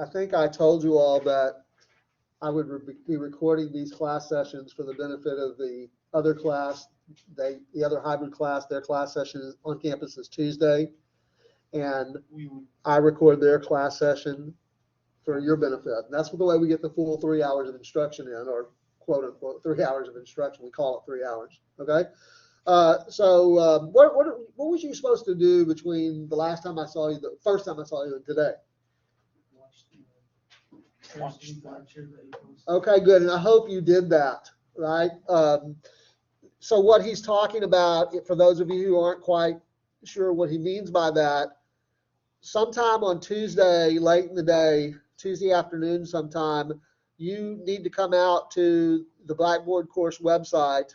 I think I told you all that I would be recording these class sessions for the benefit of the other class. The other hybrid class, their class session on campus is Tuesday. And I record their class session for your benefit. And that's the way we get the full 3 hours of instruction in, or quote unquote 3 hours of instruction. We call it 3 hours. Okay. What was you supposed to do between the last time I saw you, the first time I saw you, and today? Okay, good. And I hope you did that, right? So what he's talking about, for those of you who aren't quite sure what he means by that, sometime on Tuesday, late in the day, Tuesday afternoon sometime, you need to come out to the Blackboard course website.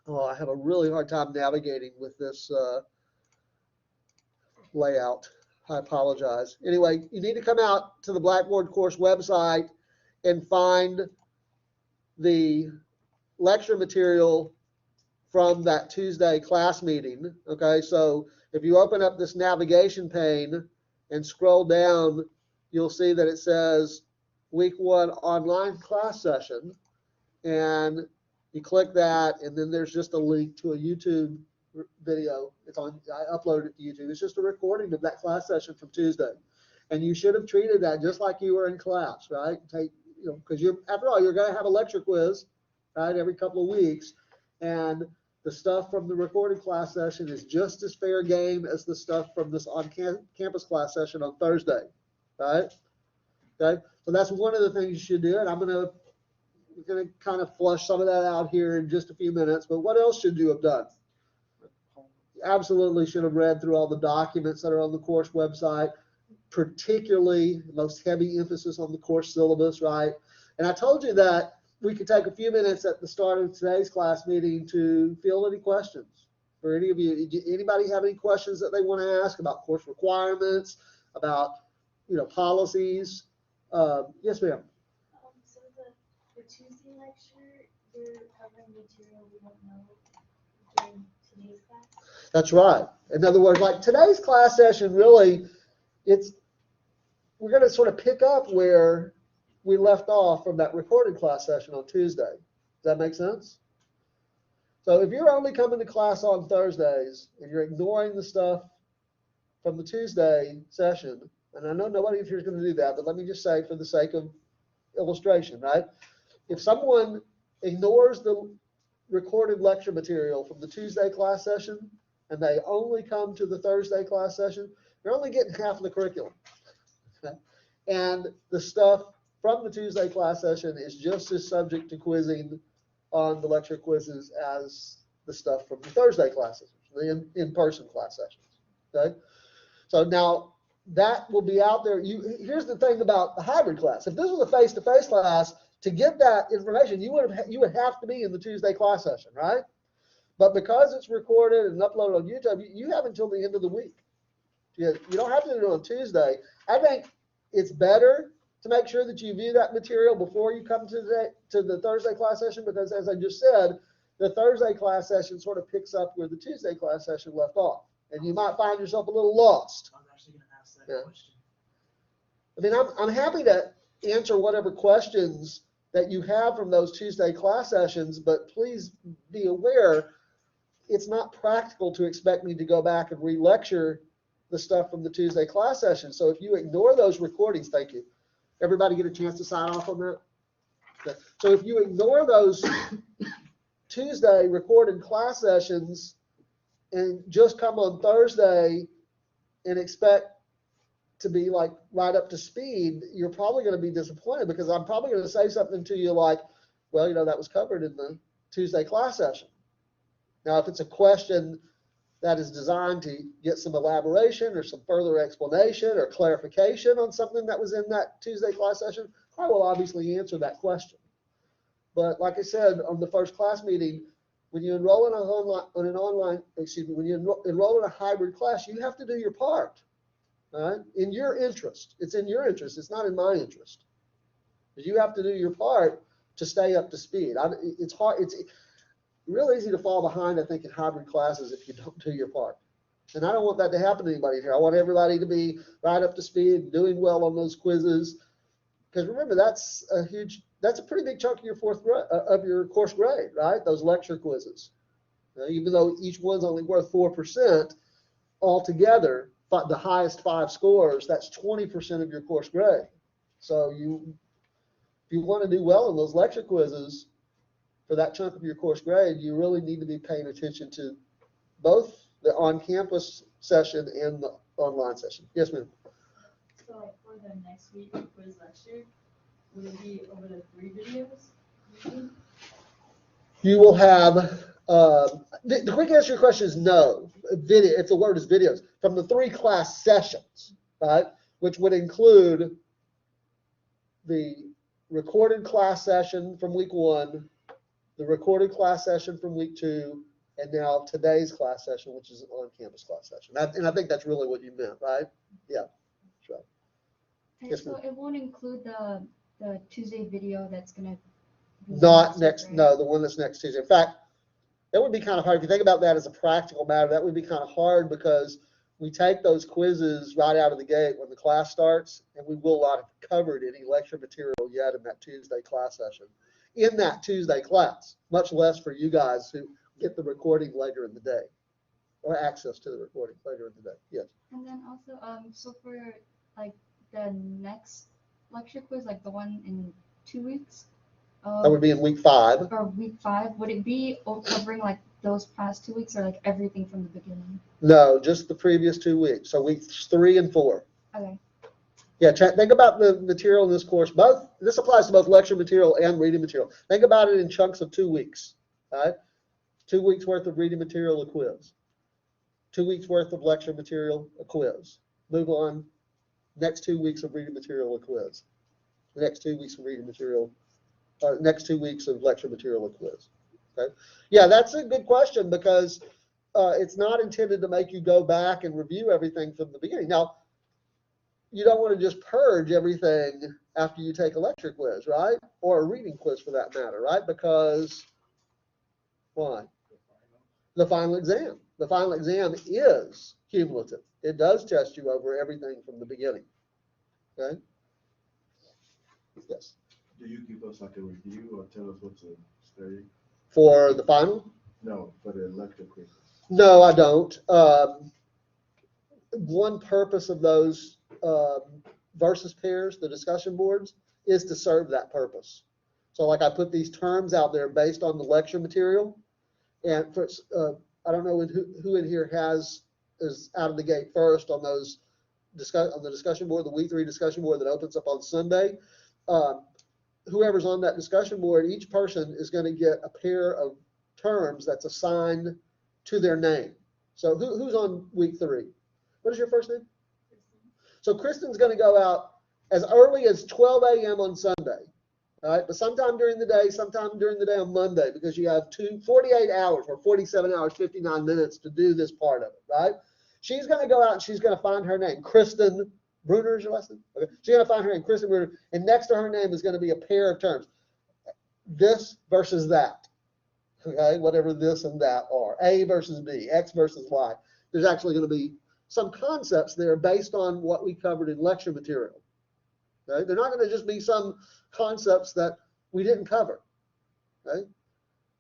Oh, I have a really hard time navigating with this layout. I apologize. Anyway, you need to come out to the Blackboard course website and find the lecture material from that Tuesday class meeting. Okay, so if you open up this navigation pane and scroll down, you'll see that it says week 1 online class session, and you click that, and then there's just a link to a YouTube video. I uploaded it to YouTube. It's just a recording of that class session from Tuesday, and you should have treated that just like you were in class, right? Because after all, you're going to have a lecture quiz, right, every couple of weeks, and the stuff from the recorded class session is just as fair game as the stuff from this on-campus class session on Thursday, right? Okay, so that's one of the things you should do, and we're going to kind of flush some of that out here in just a few minutes. But what else should you have done? You absolutely should have read through all the documents that are on the course website, particularly most heavy emphasis on the course syllabus, right? And I told you that we could take a few minutes at the start of today's class meeting to field any questions for any of you. Anybody have any questions that they want to ask about course requirements, about policies? Yes, ma'am. So the Tuesday lecture, you're covering material we don't know during today's class? That's right. In other words, like today's class session, really, we're going to sort of pick up where we left off from that recorded class session on Tuesday. Does that make sense? So if you're only coming to class on Thursdays and you're ignoring the stuff from the Tuesday session, and I know nobody here is going to do that, but let me just say for the sake of illustration, right? If someone ignores the recorded lecture material from the Tuesday class session and they only come to the Thursday class session, they're only getting half of the curriculum. Okay? And the stuff from the Tuesday class session is just as subject to quizzing on the lecture quizzes as the stuff from the Thursday classes, the in-person class sessions. Okay? So now that will be out there. Here's the thing about the hybrid class. If this was a face-to-face class, to get that information, you would have to be in the Tuesday class session, right? But because it's recorded and uploaded on YouTube, you have until the end of the week. You don't have to do it on Tuesday. I think it's better to make sure that you view that material before you come to the Thursday class session, because as I just said, the Thursday class session sort of picks up where the Tuesday class session left off, and you might find yourself a little lost. I was actually going to ask that question. I mean, I'm happy to answer whatever questions that you have from those Tuesday class sessions, but please be aware it's not practical to expect me to go back and re-lecture the stuff from the Tuesday class session. So if you ignore those recordings, thank you. Everybody get a chance to sign off on that? Okay. So if you ignore those Tuesday recorded class sessions and just come on Thursday and expect to be like right up to speed, you're probably going to be disappointed, because I'm probably going to say something to you like, well, that was covered in the Tuesday class session. Now, if it's a question that is designed to get some elaboration or some further explanation or clarification on something that was in that Tuesday class session, I will obviously answer that question. But like I said on the first class meeting, when you enroll in when you enroll in a hybrid class, you have to do your part. All right? In your interest. It's in your interest. It's not in my interest. You have to do your part to stay up to speed. It's hard. It's real easy to fall behind, I think, in hybrid classes if you don't do your part. And I don't want that to happen to anybody here. I want everybody to be right up to speed, doing well on those quizzes. Because remember, that's a pretty big chunk of your of your course grade, right? Those lecture quizzes. Even though each one's only worth 4%, altogether, the highest 5 scores, that's 20% of your course grade. So if you want to do well in those lecture quizzes for that chunk of your course grade, you really need to be paying attention to both the on-campus session and the online session. Yes, ma'am. So like for the next week quiz lecture, would it be over the 3 videos? Maybe? You will have, the quick answer to your question is no. Video, if the word is videos, from the 3 class sessions, right? Which would include the recorded class session from week 1, the recorded class session from week 2, and now today's class session, which is an on-campus class session. And I think that's really what you meant, right? Yeah, that's right. And Yes, so ma'am. it won't include the Tuesday video that's gonna be Not next next, week, no, right? the one that's next Tuesday. In fact, that would be kind of hard. If you think about that as a practical matter, that would be kind of hard because we take those quizzes right out of the gate when the class starts, and we will not have covered any lecture material yet in that Tuesday class session. In that Tuesday class, much less for you guys who get the recording later in the day or access to the recording later in the day. Yes. And then also, so for like the next lecture quiz, like the one in 2 weeks, That would be in week 5. or week 5, would it be all covering like those past 2 weeks or like everything from the beginning? No, just the previous 2 weeks. So weeks 3 and 4. Okay. Yeah, think about the material in this course. This applies to both lecture material and reading material. Think about it in chunks of 2 weeks. Right? 2 weeks worth of reading material, a quiz. 2 weeks worth of lecture material, a quiz. Move on. Next 2 weeks of reading material, a quiz. The next 2 weeks of reading material, next 2 weeks of lecture material, a quiz. Okay. Yeah, that's a good question because it's not intended to make you go back and review everything from the beginning. Now, you don't want to just purge everything after you take a lecture quiz, right? Or a reading quiz for that matter, right? Because why? The final exam. The final exam is cumulative. It does test you over everything from the beginning. Okay? Yes. Do you give us like a review or tell us what to study? For the final? No, for the lecture quiz. No, I don't. One purpose of those versus pairs, the discussion boards, is to serve that purpose. So like I put these terms out there based on the lecture material. And for, I don't know who in here is out of the gate first on those on the discussion board, the week 3 discussion board that opens up on Sunday. Whoever's on that discussion board, each person is going to get a pair of terms that's assigned to their name. So who's on week 3? What is your first name? So Kristen's going to go out as early as 12 a.m. on Sunday. All right, but sometime during the day on Monday, because you have 48 hours or 47 hours, 59 minutes to do this part of it, right? She's going to go out and she's going to find her name. Kristen Bruner is your last name? Okay. She's going to find her name, Kristen Bruner, and next to her name is going to be a pair of terms. This versus that, okay? Whatever this and that are. A versus B, X versus Y. There's actually going to be some concepts there based on what we covered in lecture material. Okay? They're not going to just be some concepts that we didn't cover. Okay?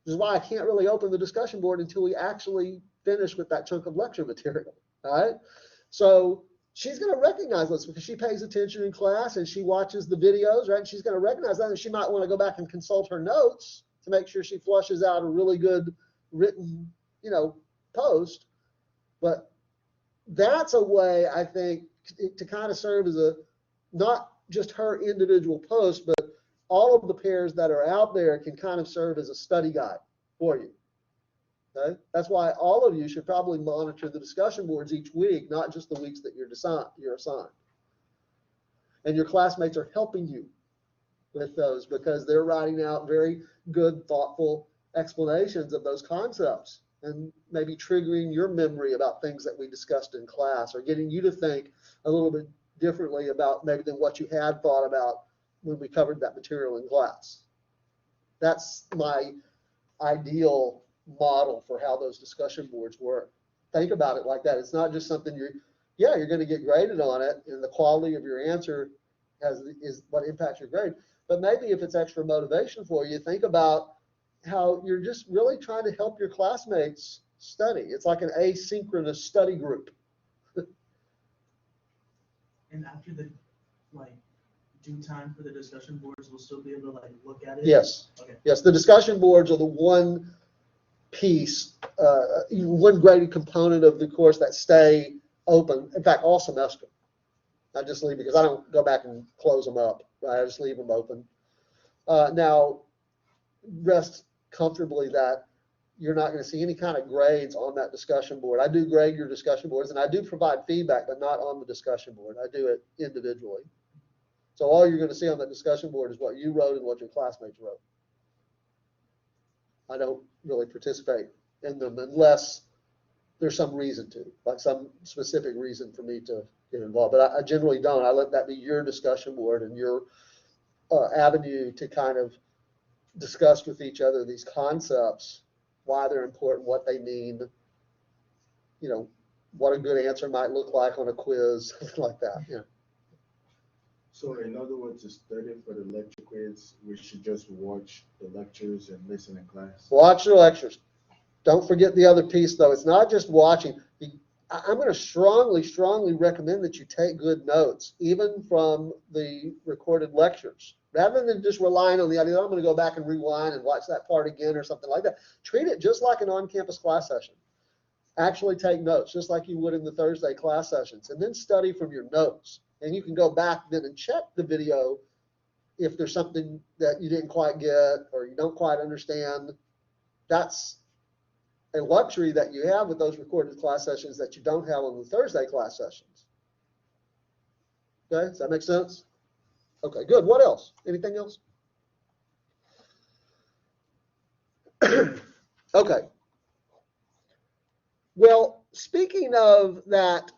This is why I can't really open the discussion board until we actually finish with that chunk of lecture material. All right? So she's going to recognize this because she pays attention in class and she watches the videos, right? She's going to recognize that, and she might want to go back and consult her notes to make sure she flushes out a really good written, post. But that's a way, I think, to kind of serve as a, not just her individual post, but all of the pairs that are out there can kind of serve as a study guide for you. Okay? That's why all of you should probably monitor the discussion boards each week, not just the weeks that you're assigned. And your classmates are helping you with those because they're writing out very good, thoughtful explanations of those concepts and maybe triggering your memory about things that we discussed in class or getting you to think a little bit differently about maybe than what you had thought about when we covered that material in class. That's my ideal model for how those discussion boards work. think about it like that. It's not just something you're going to get graded on it, and the quality of your answer is what impacts your grade. But maybe if it's extra motivation for you, think about how you're just really trying to help your classmates study. It's like an asynchronous study group. And after the, like, due time for the discussion boards, we'll still be able to, like, look at it? Yes. Okay. Yes, the discussion boards are the one piece, one graded component of the course that stay open, in fact, all semester. I just leave because I don't go back and close them up, right? I just leave them open. Now, rest comfortably that you're not going to see any kind of grades on that discussion board. I do grade your discussion boards, and I do provide feedback, but not on the discussion board. I do it individually. So all you're going to see on that discussion board is what you wrote and what your classmates wrote. I don't really participate in them unless there's some reason to, like some specific reason for me to get involved. But I generally don't. I let that be your discussion board and your avenue to kind of discuss with each other these concepts, why they're important, what they mean, you know, what a good answer might look like on a quiz, something like that. Yeah. So in other words, to study for the lecture quiz, we should just watch the lectures and listen in class? Watch your lectures. Don't forget the other piece, though. It's not just watching. I'm going to strongly recommend that you take good notes, even from the recorded lectures. Rather than just relying on the idea, I'm going to go back and rewind and watch that part again or something like that. Treat it just like an on-campus class session. Actually take notes, just like you would in the Thursday class sessions, and then study from your notes. And you can go back then and check the video if there's something that you didn't quite get or you don't quite understand. That's a luxury that you have with those recorded class sessions that you don't have on the Thursday class sessions. Okay, does that make sense? Okay, good. What else? Anything else? Okay. Well, speaking of that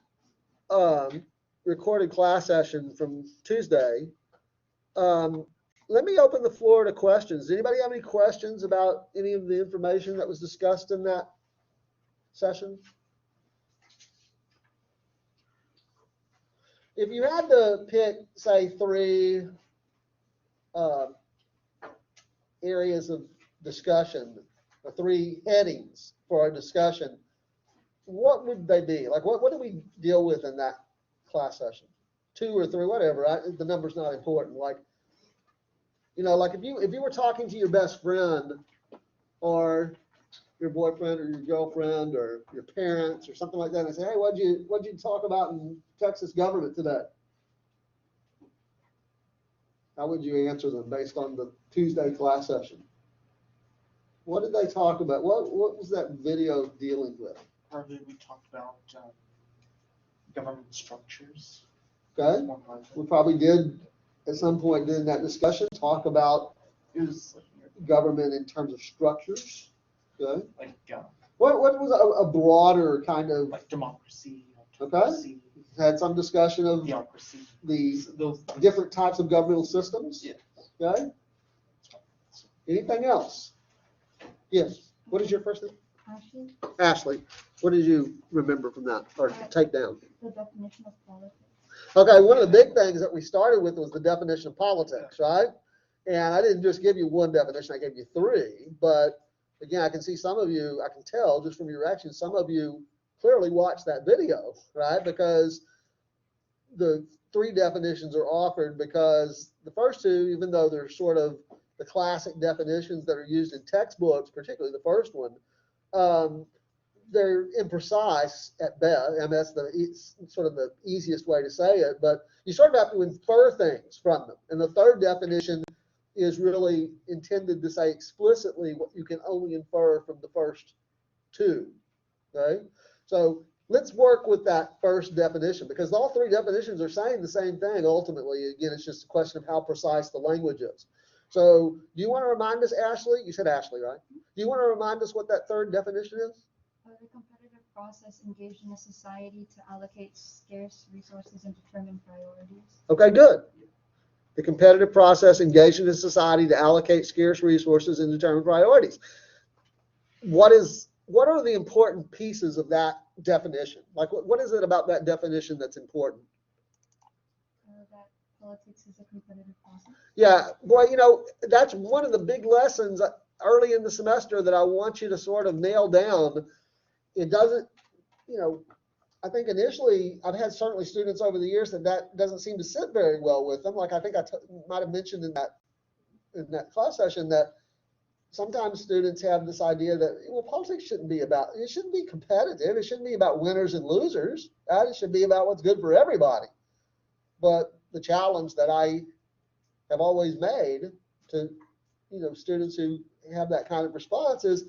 recorded class session from Tuesday, let me open the floor to questions. Does anybody have any questions about any of the information that was discussed in that session? If you had to pick, say, 3 areas of discussion, or 3 headings for a discussion, what would they be? Like, what do we deal with in that class session? 2 or 3, whatever. The number's not important. Like, you know, like if you were talking to your best friend or your boyfriend or your girlfriend or your parents or something like that, and say, hey, what'd you talk about in Texas government today? How would you answer them based on the Tuesday class session? What did they talk about? What was that video dealing with? Probably we talked about government structures. Okay, we probably did at some point during that discussion talk about It was government in terms of structures. Okay, like what was a broader kind of, like democracy. Okay. Had some discussion of Theocracy. the Those different types of governmental systems? Yeah. Okay. Anything else? Yes. What is your first name? Ashley, Ashley. What did you remember from that or take down? the definition of politics. Okay, one of the big things that we started with was the definition of politics, right? And I didn't just give you one definition, I gave you 3. But again, I can see some of you, I can tell just from your reaction, some of you clearly watched that video, right? Because the 3 definitions are offered because the first 2, even though they're sort of the classic definitions that are used in textbooks, particularly the first one, they're imprecise at best. I mean, that's sort of the easiest way to say it, but you sort of have to infer things from them. And the 3rd definition is really intended to say explicitly what you can only infer from the first 2. Okay? So let's work with that first definition because all 3 definitions are saying the same thing ultimately. Again, it's just a question of how precise the language is. So do you want to remind us, Ashley? You said Ashley, right? Do you want to remind us what that 3rd definition is? The competitive process engaged in a society to allocate scarce resources and determine priorities. Okay, good. The competitive process engaged in a society to allocate scarce resources and determine priorities. What are the important pieces of that definition? Like, what is it about that definition that's important? That politics is a competitive process. Yeah, boy, that's one of the big lessons early in the semester that I want you to sort of nail down. It doesn't, I think initially I've had certainly students over the years that doesn't seem to sit very well with them. Like I think I might have mentioned in that class session that sometimes students have this idea that, well, politics shouldn't be competitive. It shouldn't be about winners and losers. Right? It should be about what's good for everybody. But the challenge that I have always made to, students who have that kind of response is,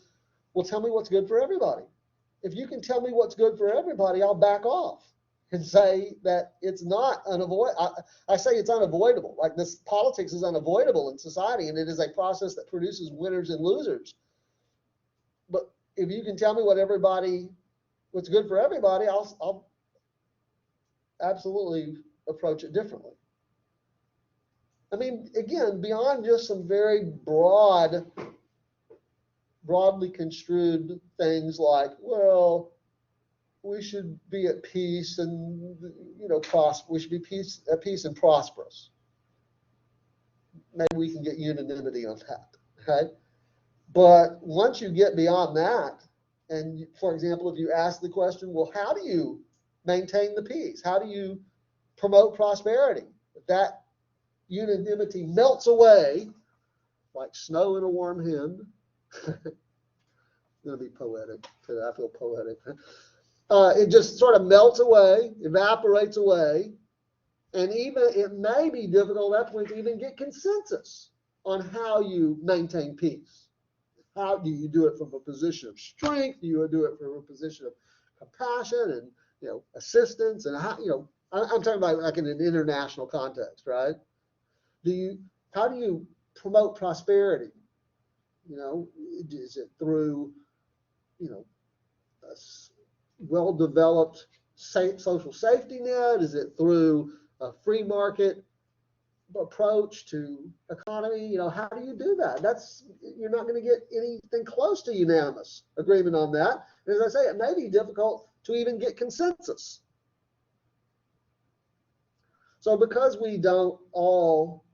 well, tell me what's good for everybody. If you can tell me what's good for everybody, I'll back off and say that it's not unavoidable. I say it's unavoidable. Like this politics is unavoidable in society, and it is a process that produces winners and losers. But if you can tell me what's good for everybody, I'll absolutely approach it differently. I mean, again, beyond just some very broadly construed things like, well, we should be at peace and, we should be at peace and prosperous. Maybe we can get unanimity on that, right? But once you get beyond that, and for example, if you ask the question, well, how do you maintain the peace? How do you promote prosperity? That unanimity melts away like snow in a warm hen. I'm going to be poetic today. I feel poetic. It just sort of melts away, evaporates away, and even it may be difficult at that point to even get consensus on how you maintain peace. How do you do it from a position of strength? Do you do it from a position of compassion and assistance? And how I'm talking about like in an international context, right? How do you promote prosperity? Is it through a well-developed social safety net? Is it through a free market approach to economy? How do you do that? You're not going to get anything close to unanimous agreement on that. And as I say, it may be difficult to even get consensus. So because we don't all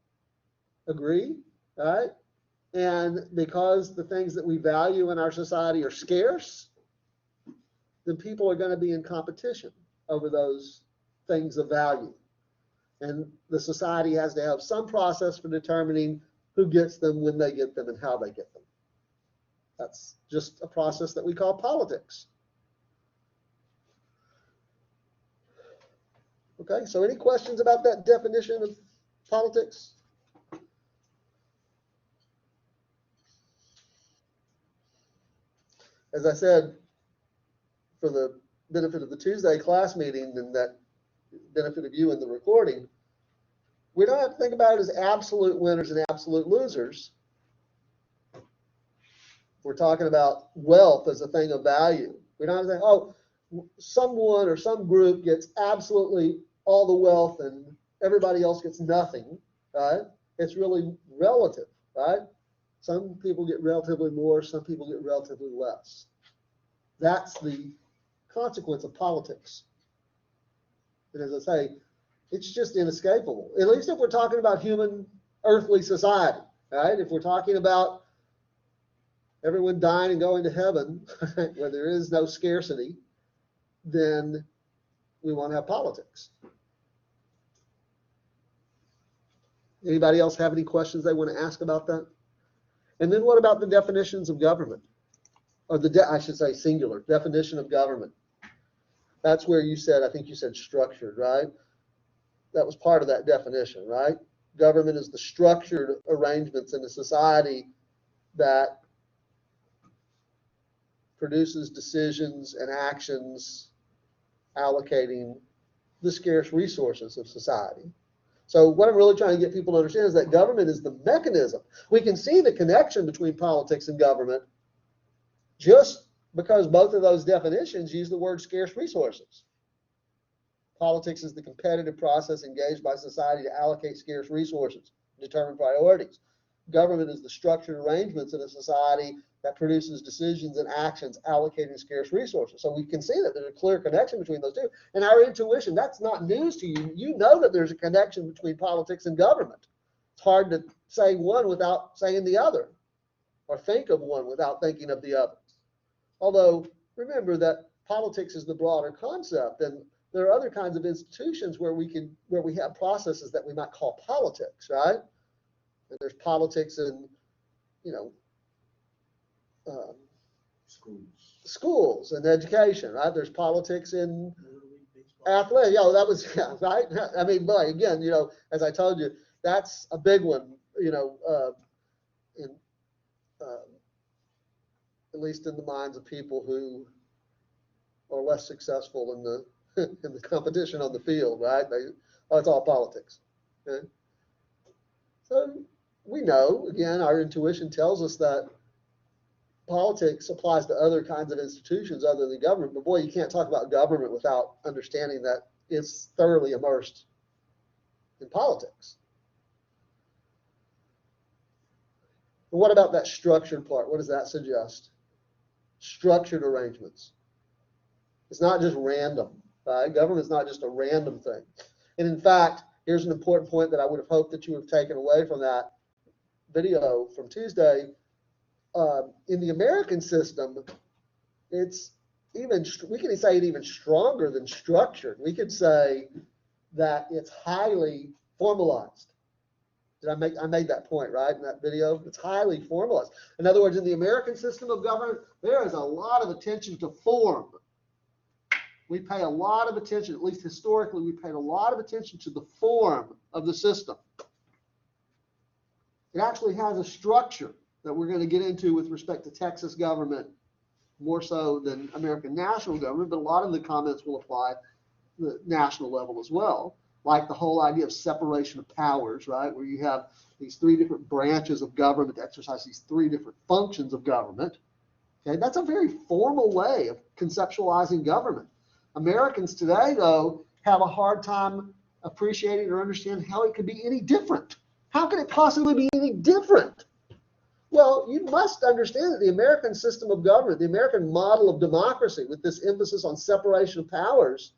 agree, right? And because the things that we value in our society are scarce, then people are going to be in competition over those things of value. And the society has to have some process for determining who gets them, when they get them, and how they get them. That's just a process that we call politics. Okay, so any questions about that definition of politics? As I said, for the benefit of the Tuesday class meeting and that benefit of you in the recording, we don't have to think about it as absolute winners and absolute losers. We're talking about wealth as a thing of value. We don't have to think, oh, someone or some group gets absolutely all the wealth and everybody else gets nothing, right? It's really relative, right? Some people get relatively more, some people get relatively less. That's the consequence of politics. And as I say, it's just inescapable. At least if we're talking about human earthly society, right? If we're talking about everyone dying and going to heaven, where there is no scarcity, then we want to have politics. Anybody else have any questions they want to ask about that? And then what about the definitions of government? Or I should say singular, definition of government. That's where I think you said structured, right? That was part of that definition, right? Government is the structured arrangements in a society that produces decisions and actions allocating the scarce resources of society. So what I'm really trying to get people to understand is that government is the mechanism. We can see the connection between politics and government just because both of those definitions use the word scarce resources. Politics is the competitive process engaged by society to allocate scarce resources, determine priorities. government is the structured arrangements in a society that produces decisions and actions allocating scarce resources. So we can see that there's a clear connection between those two. And our intuition, that's not news to you. You know that there's a connection between politics and government. It's hard to say one without saying the other, or think of one without thinking of the other. Although, remember that politics is the broader concept, and there are other kinds of institutions where we have processes that we might call politics, right? And there's politics in, schools and education, right? There's politics in Little League Baseball. athletics. That was right. I mean, but again, as I told you, that's a big one. At least in the minds of people who are less successful in the competition on the field, right? It's all politics. Okay? So we know, again, our intuition tells us that politics applies to other kinds of institutions other than government. But boy, you can't talk about government without understanding that it's thoroughly immersed in politics. But what about that structured part? What does that suggest? Structured arrangements. It's not just random. Right? Government's not just a random thing. And in fact, here's an important point that I would have hoped that you would have taken away from that video from Tuesday. In the American system, it's even, we can say it even stronger than structured. We could say that it's highly formalized. I made that point, right, in that video? It's highly formalized. In other words, in the American system of government, there is a lot of attention to form. We pay a lot of attention, at least historically, we paid a lot of attention to the form of the system. It actually has a structure that we're going to get into with respect to Texas government, more so than American national government, but a lot of the comments will apply to the national level as well, like the whole idea of separation of powers, right, where you have these three different branches of government that exercise these three different functions of government. Okay, that's a very formal way of conceptualizing government. Americans today, though, have a hard time appreciating or understanding how it could be any different. How can it possibly be any different? Well, you must understand that the American system of government, the American model of democracy, with this emphasis on separation of powers,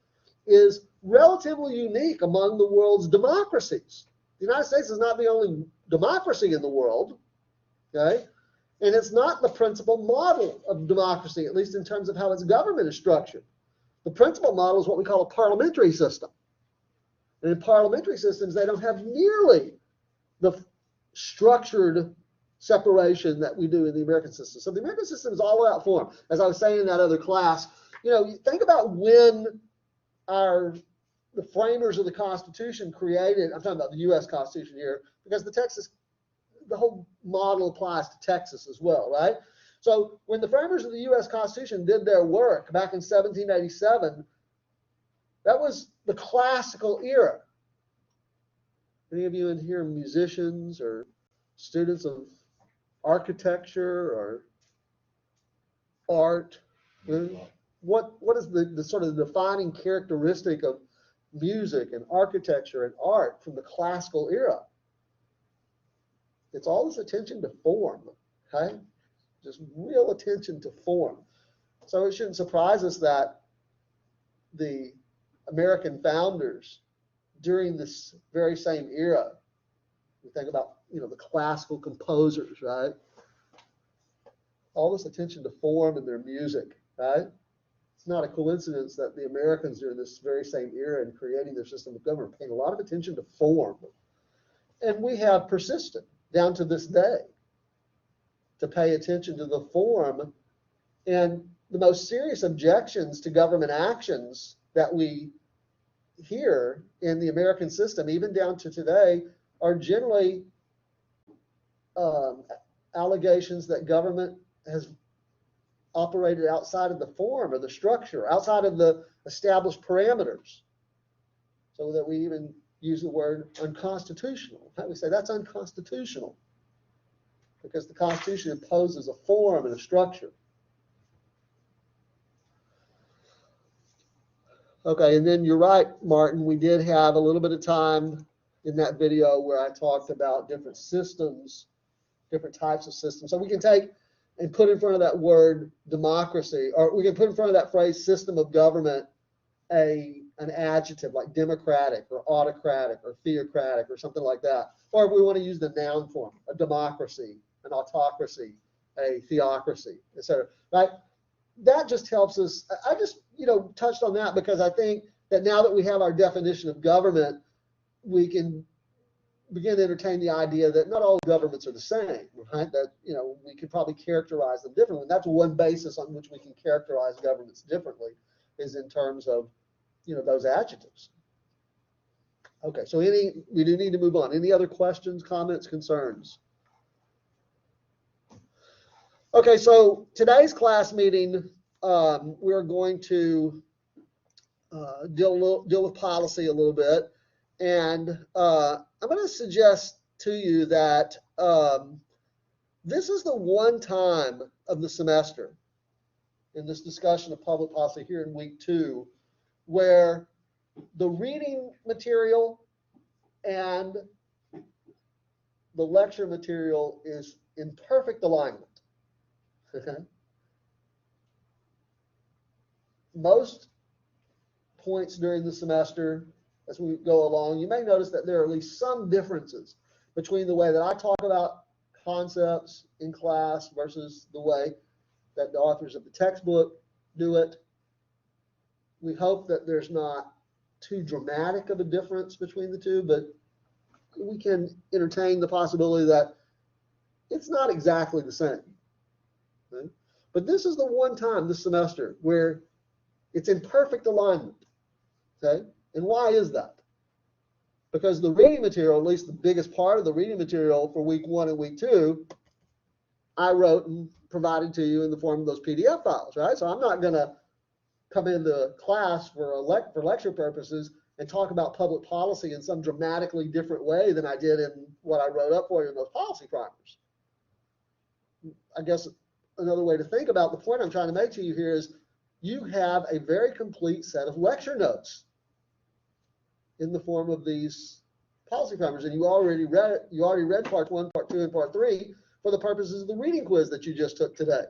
is relatively unique among the world's democracies. The United States is not the only democracy in the world, okay? And it's not the principal model of democracy, at least in terms of how its government is structured. The principal model is what we call a parliamentary system. And in parliamentary systems, they don't have nearly the structured separation that we do in the American system. So the American system is all about form. As I was saying in that other class, you think about when the framers of the Constitution created, I'm talking about the U.S. Constitution here, because the whole model applies to Texas as well, right? So when the framers of the U.S. Constitution did their work back in 1787, that was the classical era. Any of you in here musicians or students of architecture or art? What is the sort of defining characteristic of music and architecture and art from the classical era? It's all this attention to form, okay? Just real attention to form. So it shouldn't surprise us that the American founders during this very same era, we think about, the classical composers, right? All this attention to form in their music, right? It's not a coincidence that the Americans during this very same era in creating their system of government paid a lot of attention to form. And we have persisted down to this day to pay attention to the form. And the most serious objections to government actions that we hear in the American system, even down to today, are generally allegations that government has operated outside of the form or the structure, outside of the established parameters, so that we even use the word unconstitutional. We say that's unconstitutional because the Constitution imposes a form and a structure. Okay, and then you're right, Martin, we did have a little bit of time in that video where I talked about different systems different types of systems. So we can take and put in front of that word democracy, or we can put in front of that phrase system of government an adjective like democratic or autocratic or theocratic or something like that. Or if we want to use the noun form, a democracy, an autocracy, a theocracy, etc. Right? That just helps us. I just, touched on that because I think that now that we have our definition of government, we can begin to entertain the idea that not all governments are the same, right? That, we could probably characterize them differently. That's one basis on which we can characterize governments differently, is in terms of, those adjectives. Okay, so we do need to move on. Any other questions, comments, concerns? Okay, so today's class meeting, we're going to deal with policy a little bit. And I'm going to suggest to you that this is the one time of the semester in this discussion of public policy here in week 2 where the reading material and the lecture material is in perfect alignment. Okay. Most points during the semester, as we go along, you may notice that there are at least some differences between the way that I talk about concepts in class versus the way that the authors of the textbook do it. We hope that there's not too dramatic of a difference between the two, but we can entertain the possibility that it's not exactly the same. Okay? But this is the one time this semester where it's in perfect alignment. Okay? And why is that? Because the reading material, at least the biggest part of the reading material for week 1 and week 2, I wrote and provided to you in the form of those PDF files, right? So I'm not going to come into class for lecture purposes and talk about public policy in some dramatically different way than I did in what I wrote up for you in those policy primers. I guess another way to think about the point I'm trying to make to you here is you have a very complete set of lecture notes in the form of these policy primers, and you already read part 1, part 2, and part 3 for the purposes of the reading quiz that you just took today.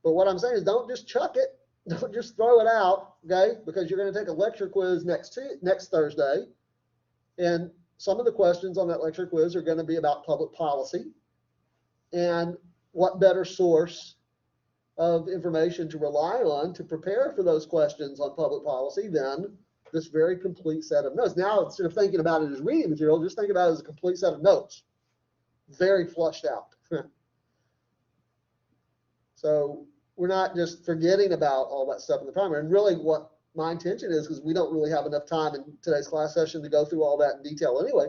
But what I'm saying is don't just chuck it, don't just throw it out, okay? Because you're going to take a lecture quiz next Thursday, and some of the questions on that lecture quiz are going to be about public policy. And what better source of information to rely on to prepare for those questions on public policy than this very complete set of notes. Now, instead of thinking about it as reading material, just think about it as a complete set of notes, very flushed out. So we're not just forgetting about all that stuff in the primer. And really what my intention is, because we don't really have enough time in today's class session to go through all that in detail anyway,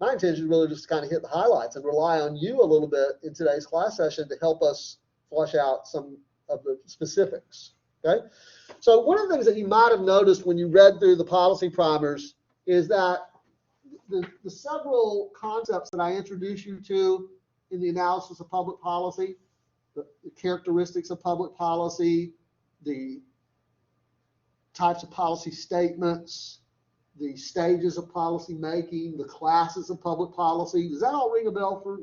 my intention is really just to kind of hit the highlights and rely on you a little bit in today's class session to help us flush out some of the specifics, okay? So one of the things that you might have noticed when you read through the policy primers is that the several concepts that I introduced you to in the analysis of public policy, the characteristics of public policy, the types of policy statements, the stages of policy making, the classes of public policy. Does that all ring a bell for,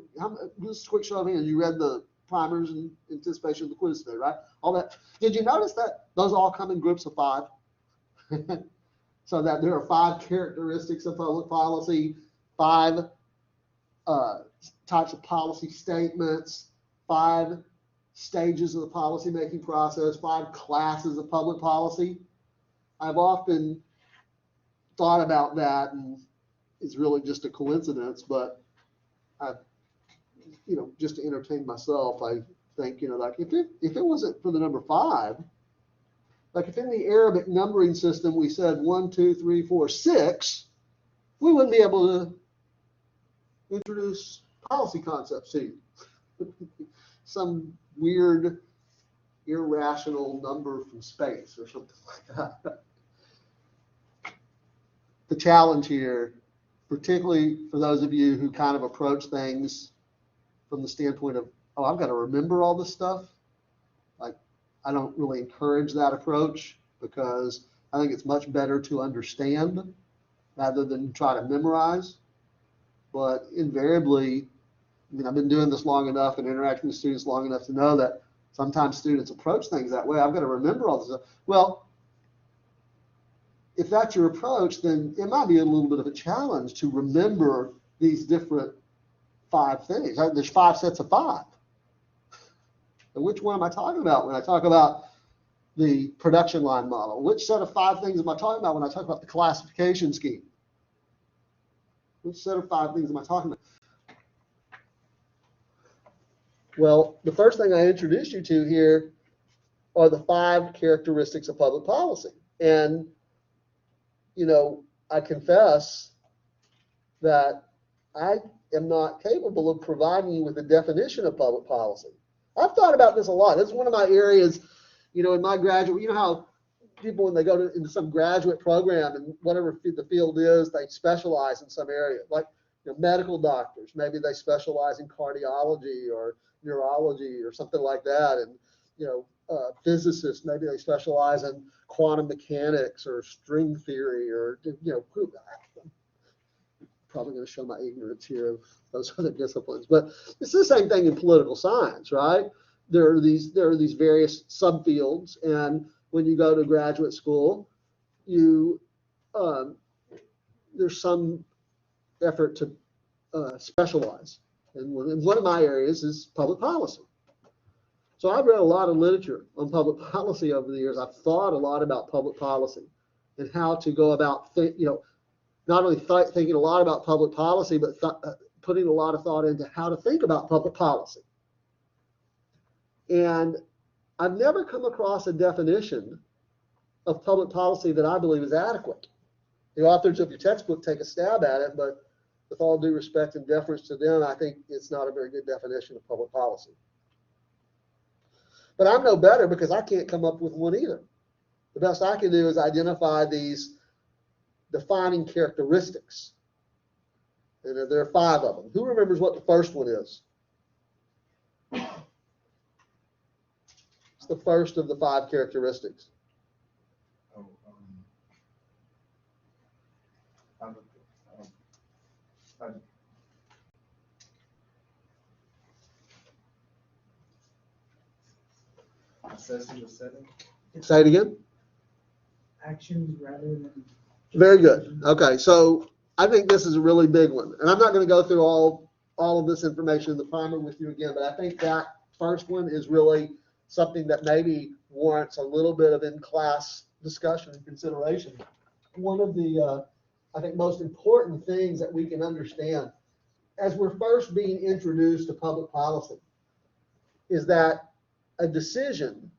just a quick show of hands, you read the primers in anticipation of the quiz today, right? All that. Did you notice that those all come in groups of 5? So that there are 5 characteristics of public policy, 5 types of policy statements, 5 stages of the policymaking process, 5 classes of public policy. I've often thought about that, and it's really just a coincidence, but I, just to entertain myself, I think, like if it wasn't for the number 5, like if in the Arabic numbering system we said 1, 2, 3, 4, 6, we wouldn't be able to introduce policy concepts to you. Some weird, irrational number from space or something like that. The challenge here, particularly for those of you who kind of approach things from the standpoint of, oh, I've got to remember all this stuff. Like, I don't really encourage that approach because I think it's much better to understand rather than try to memorize. But invariably, I mean, I've been doing this long enough and interacting with students long enough to know that sometimes students approach things that way. I've got to remember all this stuff. Well, if that's your approach, then it might be a little bit of a challenge to remember these different 5 things. There's 5 sets of 5. And which one am I talking about when I talk about the production line model? Which set of 5 things am I talking about when I talk about the classification scheme? Which set of 5 things am I talking about? Well, the first thing I introduced you to here are the 5 characteristics of public policy. And, you know, I confess that I am not capable of providing you with a definition of public policy. I've thought about this a lot. This is one of my areas, you know, in my graduate, you know how people, when they go into some graduate program and whatever the field is, they specialize in some area. Like, you know, medical doctors, maybe they specialize in cardiology or neurology or something like that. And, you know, physicists, maybe they specialize in quantum mechanics or string theory or, you know, I'm probably going to show my ignorance here of those other disciplines, but it's the same thing in political science, right? There are these various subfields, and when you go to graduate school, there's some effort to specialize. And one of my areas is public policy. So I've read a lot of literature on public policy over the years. I've thought a lot about public policy and how to go about, not only thinking a lot about public policy, but putting a lot of thought into how to think about public policy. And I've never come across a definition of public policy that I believe is adequate. The authors of your textbook take a stab at it, but with all due respect and deference to them, I think it's not a very good definition of public policy. But I'm no better because I can't come up with one either. The best I can do is identify these defining characteristics. And there are 5 of them. Who remembers what the first one is? It's the first of the 5 characteristics. Assessing the setting. Say it again. Actions rather than. Very good. Okay, so I think this is a really big one. And I'm not going to go through all of this information in the primer with you again, but I think that first one is really something that maybe warrants a little bit of in-class discussion and consideration. One of the, I think, most important things that we can understand as we're first being introduced to public policy is that a decision,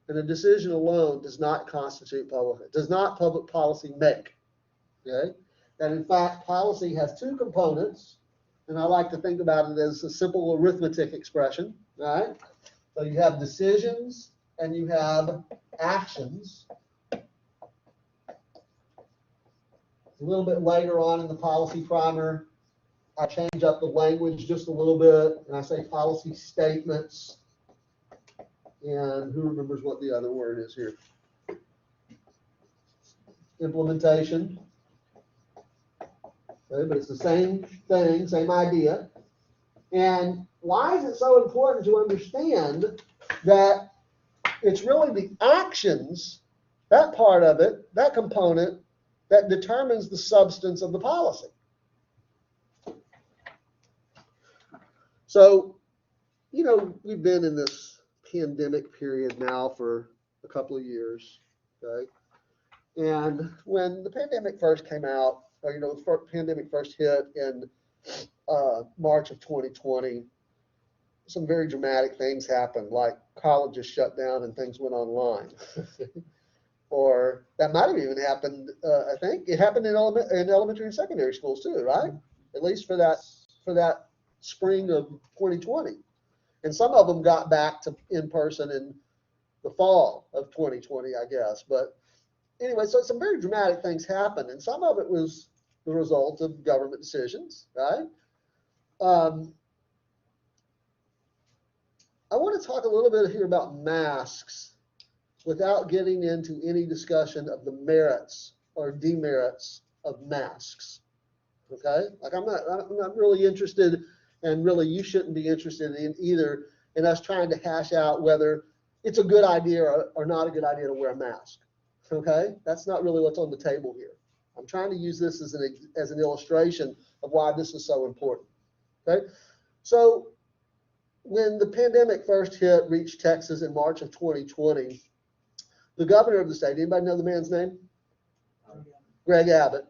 and a decision alone, does not constitute public policy make. Okay? And in fact, policy has 2 components, and I like to think about it as a simple arithmetic expression. Right? So you have decisions and you have actions. A little bit later on in the policy primer, I change up the language just a little bit, and I say policy statements. And who remembers what the other word is here? Implementation. Okay, but it's the same thing, same idea. And why is it so important to understand that it's really the actions, that part of it, that component, that determines the substance of the policy? So, you know, we've been in this pandemic period now for a couple of years, okay? And when the pandemic first came out, or, you know, the pandemic first hit in March of 2020, some very dramatic things happened, like colleges shut down and things went online. Or that might have even happened, I think it happened in elementary and secondary schools too, right? At least for that spring of 2020. And some of them got back to in-person in the fall of 2020, I guess. But anyway, so some very dramatic things happened, and some of it was the result of government decisions, right? I want to talk a little bit here about masks without getting into any discussion of the merits or demerits of masks, okay? Like I'm not really interested And really, you shouldn't be interested in either in us trying to hash out whether it's a good idea or not a good idea to wear a mask. Okay? That's not really what's on the table here. I'm trying to use this as an illustration of why this is so important. Okay? So when the pandemic first reached Texas in March of 2020, the governor of the state, anybody know the man's name? Greg Abbott.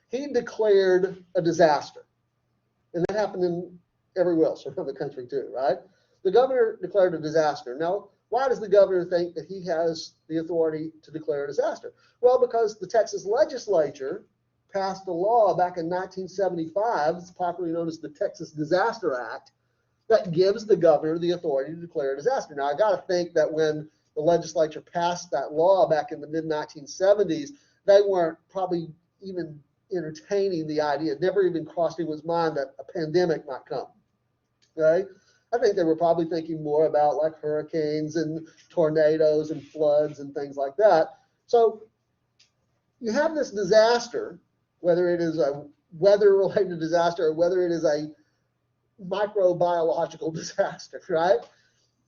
He declared a disaster. And that happened in everywhere else around the country too, right? The governor declared a disaster. Now, why does the governor think that he has the authority to declare a disaster? Well, because the Texas legislature passed a law back in 1975, it's popularly known as the Texas Disaster Act, that gives the governor the authority to declare a disaster. Now, I got to think that when the legislature passed that law back in the mid-1970s, they weren't probably even entertaining the idea. It never even crossed anyone's mind that a pandemic might come. Okay? I think they were probably thinking more about like hurricanes and tornadoes and floods and things like that. So you have this disaster, whether it is a weather-related disaster or whether it is a microbiological disaster, right?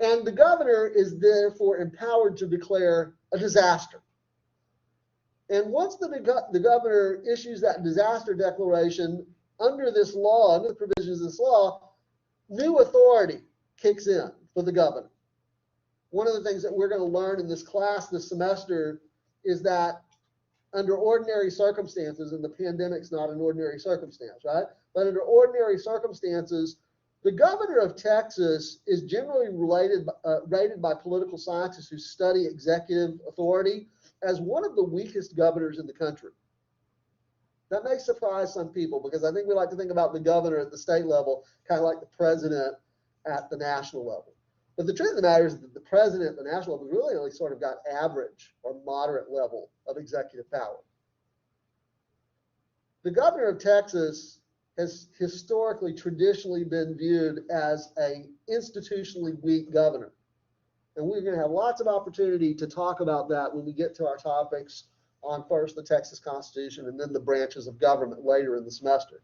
And the governor is therefore empowered to declare a disaster. And once the governor issues that disaster declaration under this law, under the provisions of this law, new authority kicks in for the governor. One of the things that we're going to learn in this class this semester is that under ordinary circumstances, and the pandemic's not an ordinary circumstance, right? But under ordinary circumstances, the governor of Texas is generally rated by political scientists who study executive authority as one of the weakest governors in the country. That may surprise some people because I think we like to think about the governor at the state level kind of like the president at the national level. But the truth of the matter is that the president at the national level really only sort of got average or moderate level of executive power. The governor of Texas has historically, traditionally been viewed as an institutionally weak governor. And we're going to have lots of opportunity to talk about that when we get to our topics on first the Texas Constitution and then the branches of government later in the semester.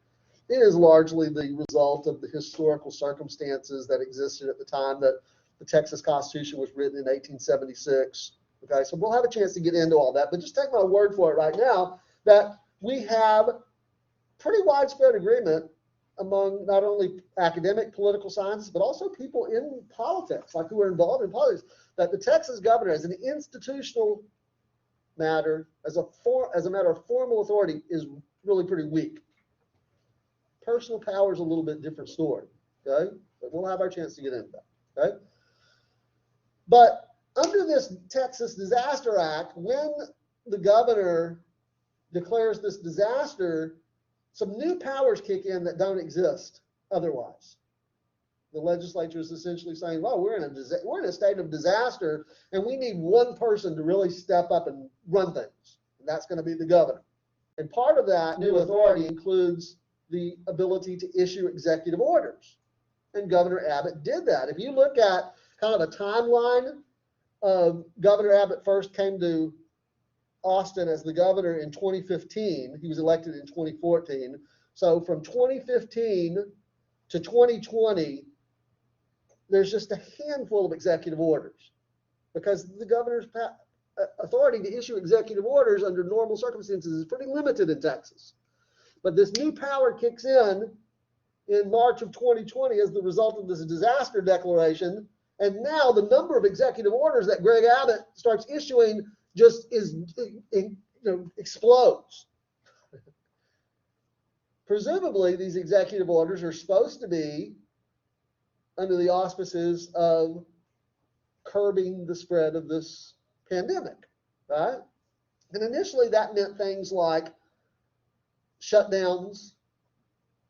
It is largely the result of the historical circumstances that existed at the time that the Texas Constitution was written in 1876. Okay, so we'll have a chance to get into all that, but just take my word for it right now that we have pretty widespread agreement among not only academic political scientists, but also people in politics, like who are involved in politics, that the Texas governor as an institutional matter, as a matter of formal authority, is really pretty weak. Personal power is a little bit different story, okay? But we'll have our chance to get into that, okay? But under this Texas Disaster Act, when the governor declares this disaster, some new powers kick in that don't exist otherwise. The legislature is essentially saying, well, we're in a state of disaster, and we need one person to really step up and run things. And that's going to be the governor. And part of that new authority includes the ability to issue executive orders. And Governor Abbott did that. If you look at kind of a timeline of Governor Abbott first came to Austin as the governor in 2015. He was elected in 2014. So from 2015 to 2020, there's just a handful of executive orders because the governor's authority to issue executive orders under normal circumstances is pretty limited in Texas. But this new power kicks in March of 2020 as the result of this disaster declaration. And now the number of executive orders that Greg Abbott starts issuing just explodes. Presumably, these executive orders are supposed to be under the auspices of curbing the spread of this pandemic, right? And initially, that meant things like shutdowns.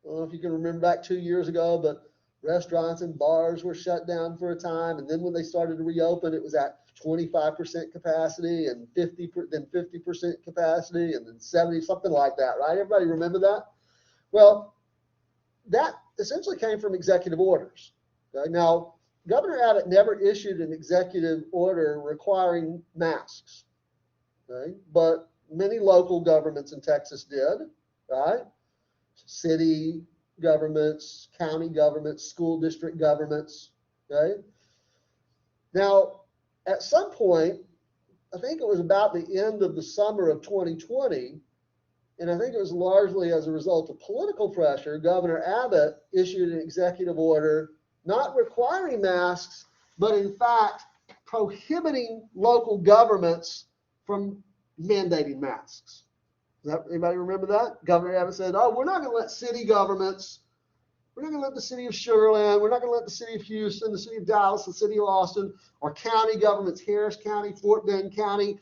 I don't know if you can remember back 2 years ago, but restaurants and bars were shut down for a time. And then when they started to reopen, it was at 25% capacity and 50% capacity and then 70, something like that, right? Everybody remember that? Well, that essentially came from executive orders. Okay? Now, Governor Abbott never issued an executive order requiring masks, okay? But many local governments in Texas did, right? City, governments, county governments, school district governments, okay? Now, at some point, I think it was about the end of the summer of 2020, and I think it was largely as a result of political pressure, Governor Abbott issued an executive order not requiring masks, but in fact prohibiting local governments from mandating masks. Anybody remember that? Governor Abbott said, oh, we're not going to let city governments, we're not going to let the city of Sugarland, we're not going to let the city of Houston, the city of Dallas, the city of Austin, or county governments, Harris County, Fort Bend County,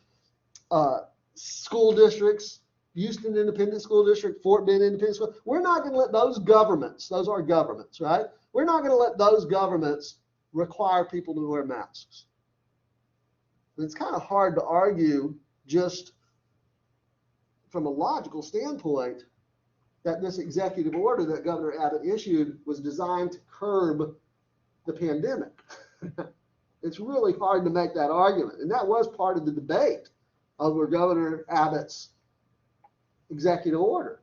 school districts, Houston Independent School District, Fort Bend Independent School. We're not going to let those governments, those are governments, right? We're not going to let those governments require people to wear masks. And it's kind of hard to argue just from a logical standpoint that this executive order that Governor Abbott issued was designed to curb the pandemic. It's really hard to make that argument. And that was part of the debate over Governor Abbott's executive order.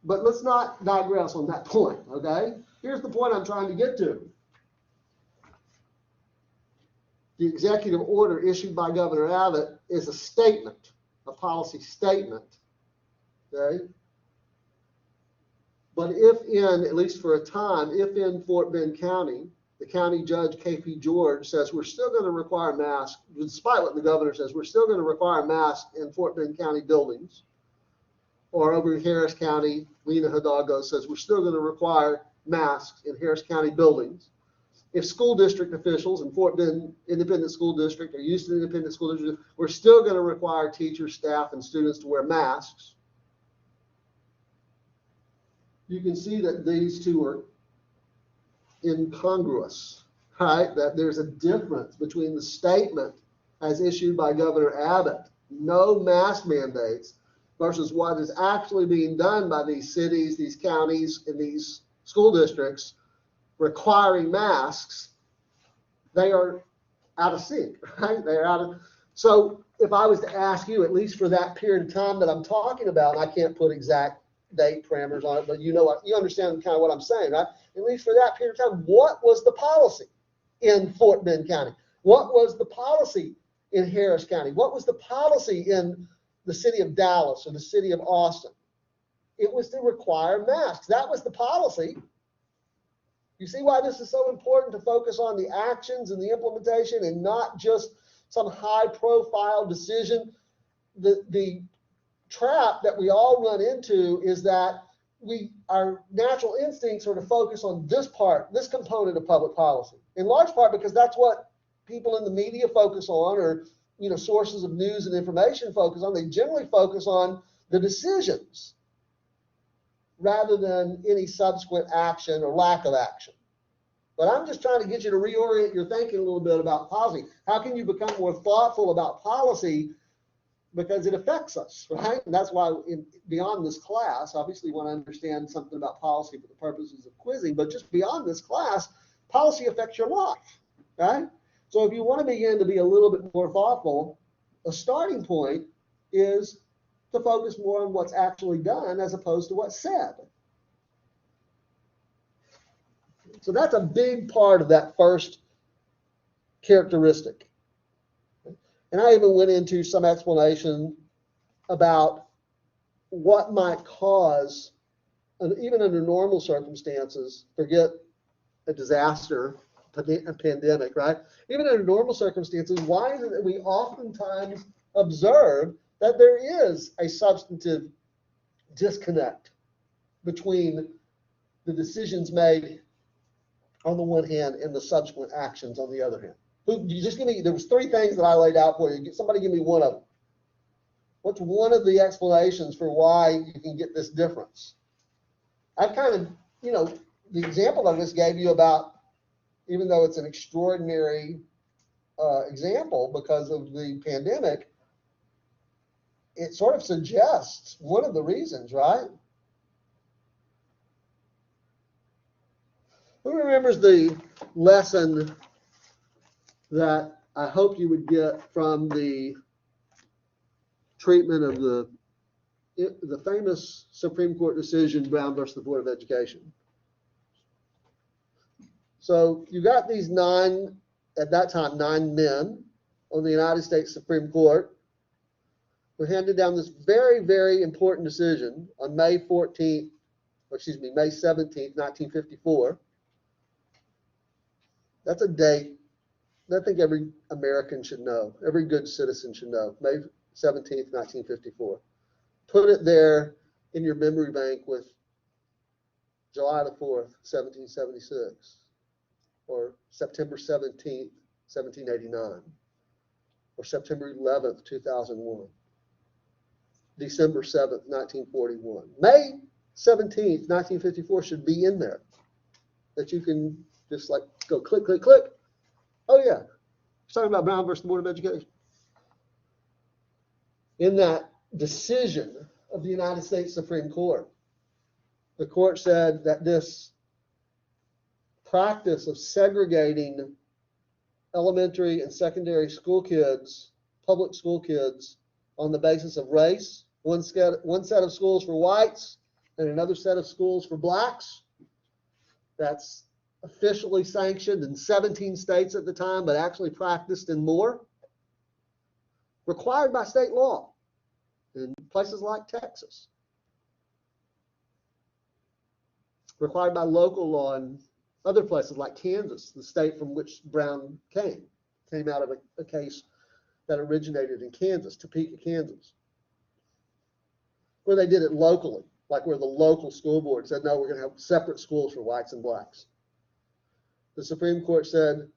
But let's not digress on that point, okay? Here's the point I'm trying to get to. The executive order issued by Governor Abbott is a statement, a policy statement, okay? But if in, at least for a time, if in Fort Bend County, the county judge, KP George, says we're still going to require masks, despite what the governor says, we're still going to require masks in Fort Bend County buildings. Or over in Harris County, Lena Hidalgo says we're still going to require masks in Harris County buildings. If school district officials in Fort Bend Independent School District or Houston Independent School District, we're still going to require teachers, staff, and students to wear masks. You can see that these two are incongruous, right? That there's a difference between the statement as issued by Governor Abbott, no mask mandates, versus what is actually being done by these cities, these counties, and these school districts requiring masks. They are out of sync, right? They're out of, so if I was to ask you, at least for that period of time that I'm talking about, and I can't put exact date parameters on it, but you know what, you understand kind of what I'm saying, right? At least for that period of time, what was the policy in Fort Bend County? What was the policy in Harris County? What was the policy in the city of Dallas or the city of Austin? It was to require masks. That was the policy. You see why this is so important to focus on the actions and the implementation and not just some high profile decision. The trap that we all run into is that our natural instincts are to focus on this part, this component of public policy, in large part because that's what people in the media focus on, or sources of news and information focus on. They generally focus on the decisions rather than any subsequent action or lack of action. But I'm just trying to get you to reorient your thinking a little bit about policy. How can you become more thoughtful about policy? Because it affects us, right? And that's why beyond this class, obviously you want to understand something about policy for the purposes of quizzing, but just beyond this class, policy affects your life, right? So if you want to begin to be a little bit more thoughtful, a starting point is to focus more on what's actually done as opposed to what's said. So that's a big part of that first characteristic. And I even went into some explanation about what might cause, even under normal circumstances, forget a disaster, a pandemic, right? Even under normal circumstances, why is it that we oftentimes observe that there is a substantive disconnect between the decisions made on the one hand and the subsequent actions on the other hand? You just give me, there was 3 things that I laid out for you. Somebody give me one of them. What's one of the explanations for why you can get this difference? I've kind of, the example I just gave you about, even though it's an extraordinary example because of the pandemic, it sort of suggests one of the reasons, right? Who remembers the lesson that I hope you would get from the treatment of the the famous Supreme Court decision, Brown versus the Board of Education. So you got these at that time, 9 men on the United States Supreme Court who handed down this very, very important decision on May 17th, 1954. That's a date that I think every American should know, every good citizen should know, May 17th, 1954. Put it there in your memory bank with July the 4th, 1776, or September 17th, 1789, or September 11th, 2001, December 7th, 1941. May 17th, 1954 should be in there, that you can just like go click, click, click. Oh yeah, it's talking about Brown versus the Board of Education. In that decision of the United States Supreme Court, the court said that this practice of segregating elementary and secondary school kids, public school kids, on the basis of race, one set of schools for whites and another set of schools for blacks, that's officially sanctioned in 17 states at the time, but actually practiced in more, required by state law in places like Texas, required by local law in other places like Kansas, the state from which Brown came out of a case that originated in Kansas, Topeka, Kansas, where they did it locally, like where the local school board said, no, we're going to have separate schools for whites and blacks. The Supreme Court said,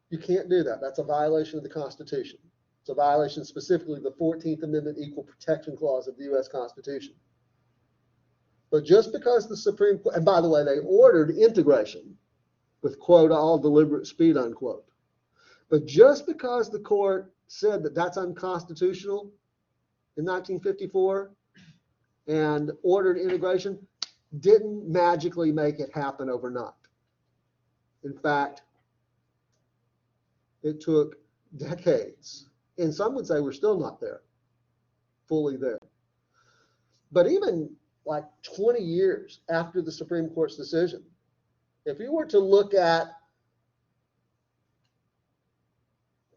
you can't do that. That's a violation of the Constitution. It's a violation specifically of the 14th Amendment Equal Protection Clause of the U.S. Constitution. But just because the Supreme Court, and by the way, they ordered integration with quote, all deliberate speed, unquote. But just because the court said that that's unconstitutional in 1954 and ordered integration, didn't magically make it happen overnight. In fact, it took decades, and some would say we're still not there, fully there. But even like 20 years after the Supreme Court's decision, if you were to look at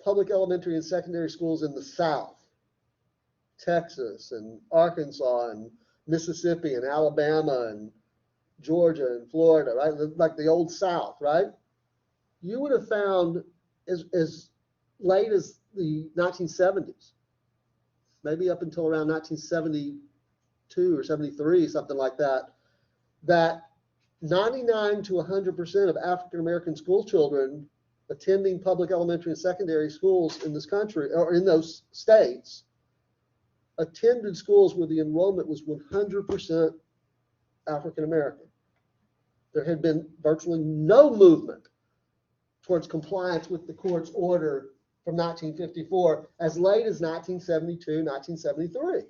public elementary and secondary schools in the South, Texas and Arkansas and Mississippi and Alabama and Georgia and Florida, right? Like the old South, right? You would have found as late as the 1970s, maybe up until around 1972 or 73, something like that, that 99 to 100% of African-American school children attending public elementary and secondary schools in this country or in those states attended schools where the enrollment was 100% African-American. There had been virtually no movement towards compliance with the court's order from 1954 as late as 1972, 1973.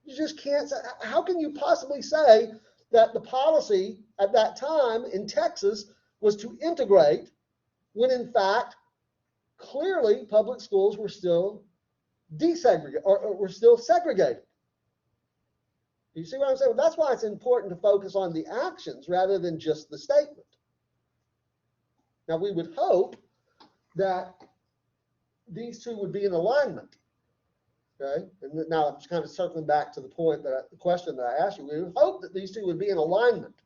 You just can't say, how can you possibly say that the policy at that time in Texas was to integrate when in fact, clearly public schools were still desegregated or were still segregated? You see what I'm saying? Well, that's why it's important to focus on the actions rather than just the statement. Now, we would hope that these two would be in alignment. Okay, and now I'm just kind of circling back to the point that the question that I asked you. We would hope that these two would be in alignment,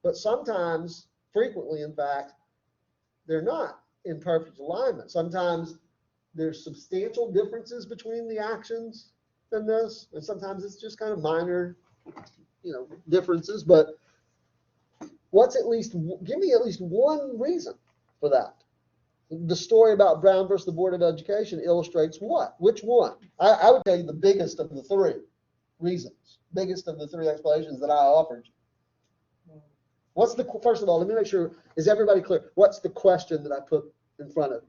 but sometimes, frequently, in fact, they're not in perfect alignment. Sometimes there's substantial differences between the actions in this, and sometimes it's just kind of minor, differences. But give me at least one reason for that. The story about Brown versus the Board of Education illustrates what? Which one? I would tell you the biggest of the three reasons, biggest of the three explanations that I offered you. What's first of all, let me make sure, is everybody clear? What's the question that I put in front of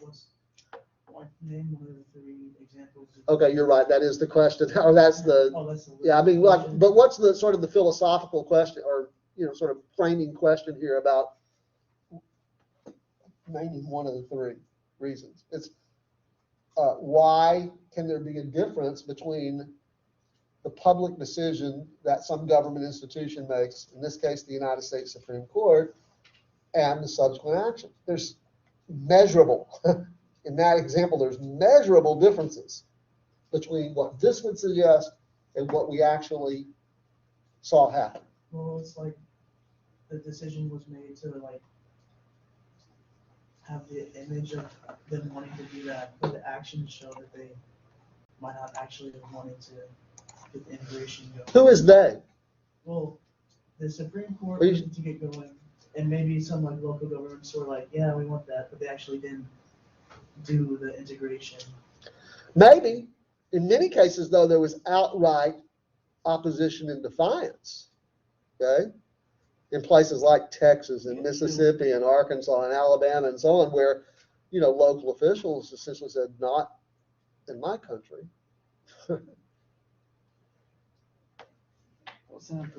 you? Name one of the three examples. Okay, you're right. That is the question. Or that's the, yeah, I mean, but what's the sort of the philosophical question or, sort of framing question here about naming one of the three reasons? why can there be a difference between the public decision that some government institution makes, in this case, the United States Supreme Court, and the subsequent action? There's measurable, in that example, there's measurable differences between what this would suggest and what we actually saw happen. Well, it's like the decision was made to like have the image of them wanting to do that, but the actions show that they might not actually have wanted to get the integration going. Who is they? Well, the Supreme Court Are you- wanted to get going, and maybe some like local governments were like, yeah, we want that, but they actually didn't do the integration. Maybe. In many cases, though, there was outright opposition and defiance. Okay? In places like Texas and Mississippi and Arkansas and Alabama and so on, where, you know, local officials essentially said, not in my country.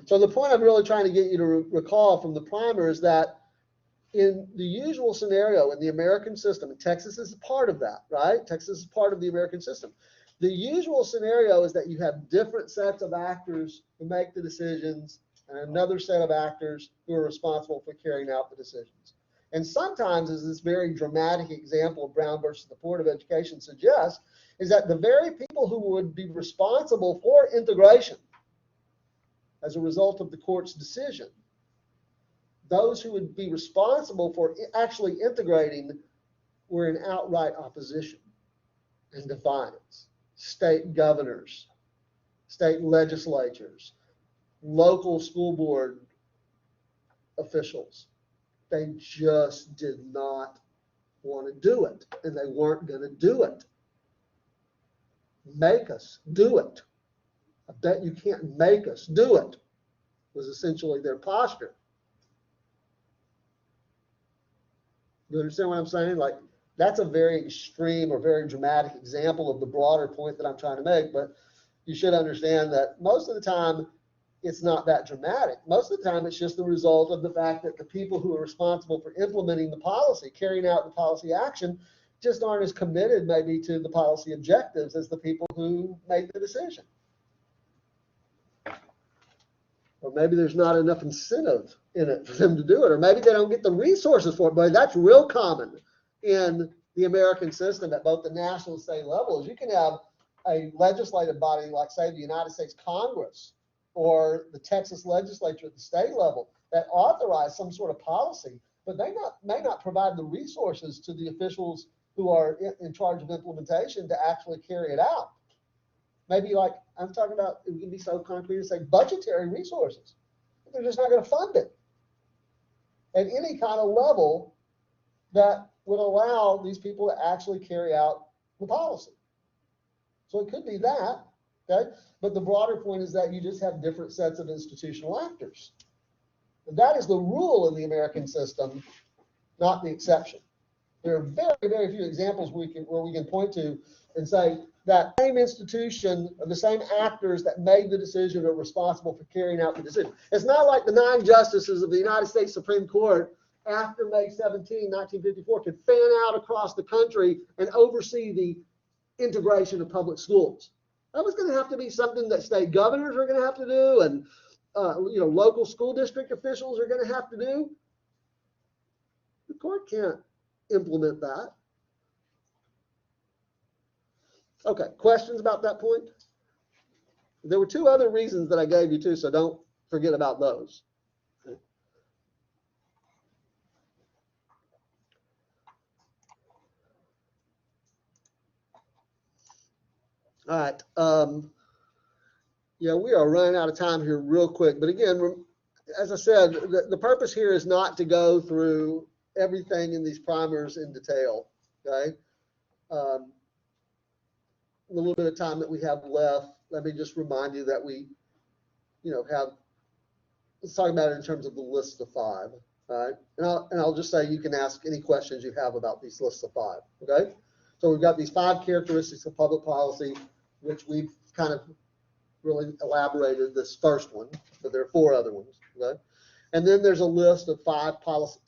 So the point I'm really trying to get you to recall from the primer is that in the usual scenario in the American system, and Texas is a part of that, right? Texas is part of the American system. The usual scenario is that you have different sets of actors who make the decisions and another set of actors who are responsible for carrying out the decisions. And sometimes, as this very dramatic example of Brown versus the Board of Education suggests, is that the very people who would be responsible for integration as a result of the court's decision, those who would be responsible for actually integrating were in outright opposition and defiance. State governors, state legislatures, local school board officials, they just did not want to do it, and they weren't going to do it. Make us do it. I bet you can't make us do it, was essentially their posture. You understand what I'm saying? Like, that's a very extreme or very dramatic example of the broader point that I'm trying to make, but you should understand that most of the time it's not that dramatic. Most of the time it's just the result of the fact that the people who are responsible for implementing the policy, carrying out the policy action, just aren't as committed maybe to the policy objectives as the people who made the decision. Or maybe there's not enough incentive in it for them to do it, or maybe they don't get the resources for it. But that's real common in the American system at both the national and state levels. You can have a legislative body like, say, the United States Congress or the Texas legislature at the state level that authorize some sort of policy, but they may not provide the resources to the officials who are in charge of implementation to actually carry it out. Maybe, like I'm talking about, it can be so concrete as say budgetary resources. They're just not going to fund it at any kind of level that would allow these people to actually carry out the policy. So it could be that, okay? But the broader point is that you just have different sets of institutional actors. And that is the rule in the American system, not the exception. There are very, very few examples where we can point to and say that same institution or the same actors that made the decision are responsible for carrying out the decision. It's not like the 9 justices of the United States Supreme Court after May 17, 1954 could fan out across the country and oversee the integration of public schools. That was going to have to be something that state governors are going to have to do, and local school district officials are going to have to do. The court can't implement that. Okay, questions about that point? There were 2 other reasons that I gave you too, so don't forget about those. Okay. All right. Yeah, we are running out of time here real quick. But again, as I said, the purpose here is not to go through everything in these primers in detail. Okay. A little bit of time that we have left, let me just remind you that we, let's talk about it in terms of the list of 5. All right. And I'll just say you can ask any questions you have about these lists of 5. Okay. So we've got these 5 characteristics of public policy, which we've kind of really elaborated this first one, but there are 4 other ones. Okay. And then there's a list of 5